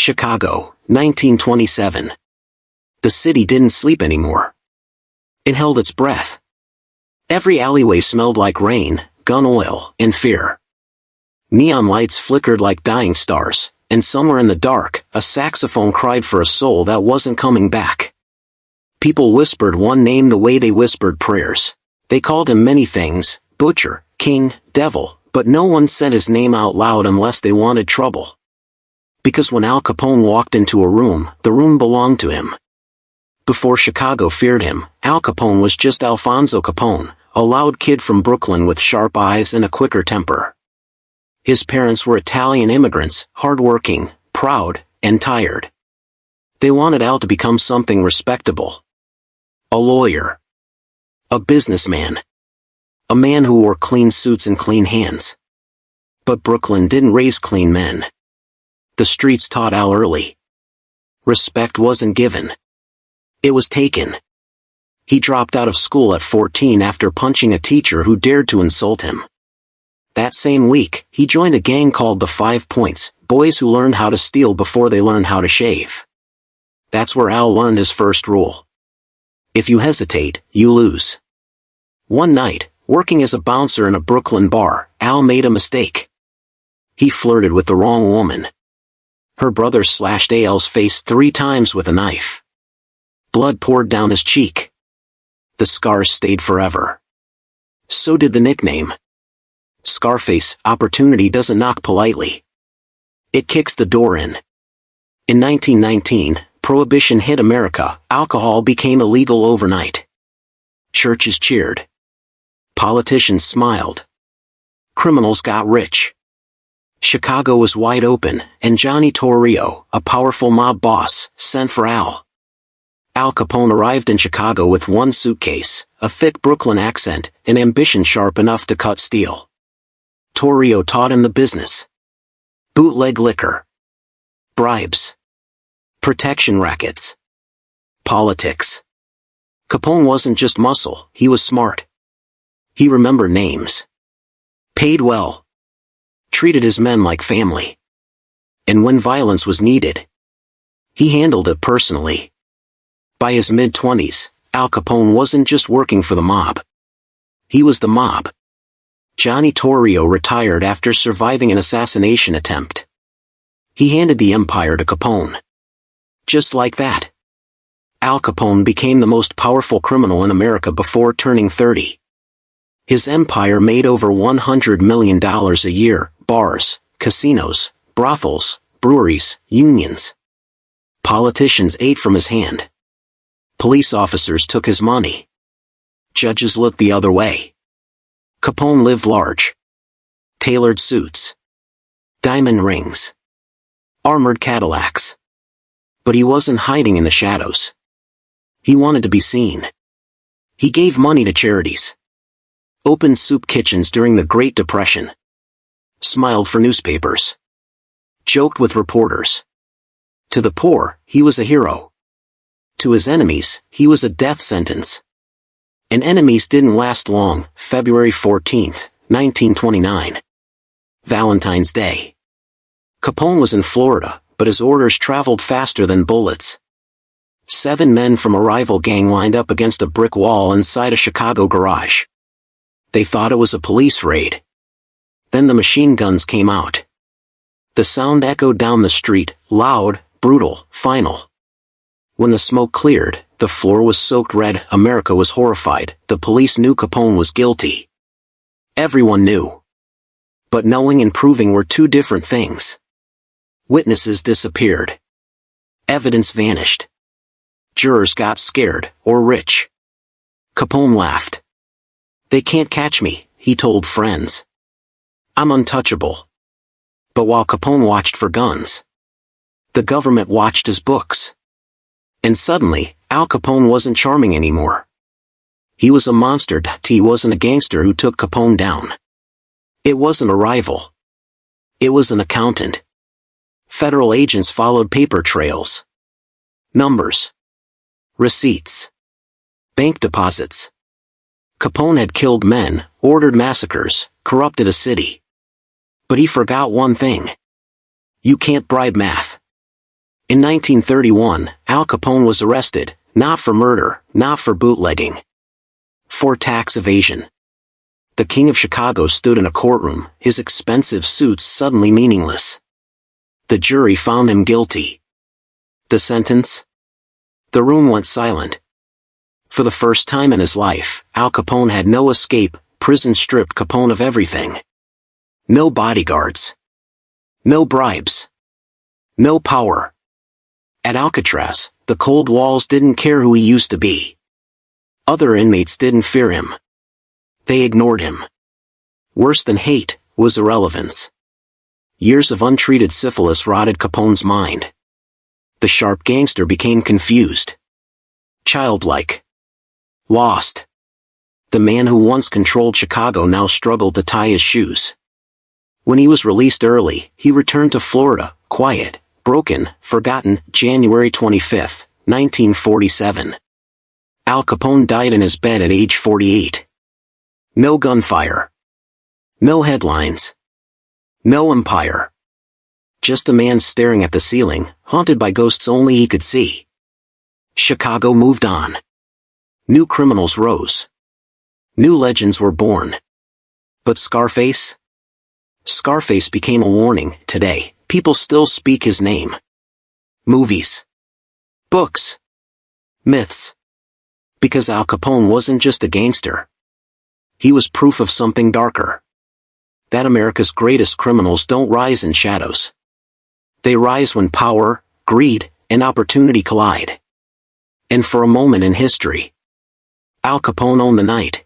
Chicago, 1927. The city didn't sleep anymore. It held its breath. Every alleyway smelled like rain, gun oil, and fear. Neon lights flickered like dying stars, and somewhere in the dark, a saxophone cried for a soul that wasn't coming back. People whispered one name the way they whispered prayers. They called him many things, butcher, king, devil, but no one said his name out loud unless they wanted trouble. Because when Al Capone walked into a room, the room belonged to him. Before Chicago feared him, Al Capone was just Alfonso Capone, a loud kid from Brooklyn with sharp eyes and a quicker temper. His parents were Italian immigrants, hard-working, proud, and tired. They wanted Al to become something respectable. A lawyer. A businessman. A man who wore clean suits and clean hands. But Brooklyn didn't raise clean men. The streets taught Al early. Respect wasn't given. It was taken. He dropped out of school at 14 after punching a teacher who dared to insult him. That same week, he joined a gang called the 5 Points, boys who learned how to steal before they learned how to shave. That's where Al learned his first rule. If you hesitate, you lose. One night, working as a bouncer in a Brooklyn bar, Al made a mistake. He flirted with the wrong woman. Her brother slashed Al's face 3 times with a knife. Blood poured down his cheek. The scars stayed forever. So did the nickname. Scarface, opportunity doesn't knock politely. It kicks the door in. In 1919, Prohibition hit America. Alcohol became illegal overnight. Churches cheered. Politicians smiled. Criminals got rich. Chicago was wide open, and Johnny Torrio, a powerful mob boss, sent for Al. Al Capone arrived in Chicago with one suitcase, a thick Brooklyn accent, and ambition sharp enough to cut steel. Torrio taught him the business. Bootleg liquor. Bribes. Protection rackets. Politics. Capone wasn't just muscle, he was smart. He remembered names. Paid well. Treated his men like family. And when violence was needed, he handled it personally. By his mid-20s, Al Capone wasn't just working for the mob. He was the mob. Johnny Torrio retired after surviving an assassination attempt. He handed the empire to Capone. Just like that. Al Capone became the most powerful criminal in America before turning 30. His empire made over $100 million a year, bars, casinos, brothels, breweries, unions. Politicians ate from his hand. Police officers took his money. Judges looked the other way. Capone lived large. Tailored suits. Diamond rings. Armored Cadillacs. But he wasn't hiding in the shadows. He wanted to be seen. He gave money to charities. Opened soup kitchens during the Great Depression. Smiled for newspapers. Joked with reporters. To the poor, he was a hero. To his enemies, he was a death sentence. And enemies didn't last long. February 14, 1929. Valentine's Day. Capone was in Florida, but his orders traveled faster than bullets. 7 men from a rival gang lined up against a brick wall inside a Chicago garage. They thought it was a police raid. Then the machine guns came out. The sound echoed down the street, loud, brutal, final. When the smoke cleared, the floor was soaked red. America was horrified. The police knew Capone was guilty. Everyone knew. But knowing and proving were 2 different things. Witnesses disappeared. Evidence vanished. Jurors got scared, or rich. Capone laughed. "They can't catch me," he told friends. "I'm untouchable." But while Capone watched for guns, the government watched his books. And suddenly, Al Capone wasn't charming anymore. He was a monster. He wasn't a gangster who took Capone down. It wasn't a rival. It was an accountant. Federal agents followed paper trails. Numbers. Receipts. Bank deposits. Capone had killed men, ordered massacres, corrupted a city. But he forgot one thing. You can't bribe math. In 1931, Al Capone was arrested, not for murder, not for bootlegging. For tax evasion. The King of Chicago stood in a courtroom, his expensive suits suddenly meaningless. The jury found him guilty. The sentence? The room went silent. For the first time in his life, Al Capone had no escape. Prison stripped Capone of everything. No bodyguards. No bribes. No power. At Alcatraz, the cold walls didn't care who he used to be. Other inmates didn't fear him. They ignored him. Worse than hate was irrelevance. Years of untreated syphilis rotted Capone's mind. The sharp gangster became confused. Childlike. Lost. The man who once controlled Chicago now struggled to tie his shoes. When he was released early, he returned to Florida, quiet, broken, forgotten. January 25, 1947. Al Capone died in his bed at age 48. No gunfire. No headlines. No empire. Just a man staring at the ceiling, haunted by ghosts only he could see. Chicago moved on. New criminals rose. New legends were born. But Scarface? Scarface became a warning. Today, people still speak his name. Movies. Books. Myths. Because Al Capone wasn't just a gangster. He was proof of something darker. That America's greatest criminals don't rise in shadows. They rise when power, greed, and opportunity collide. And for a moment in history, Al Capone owned the night.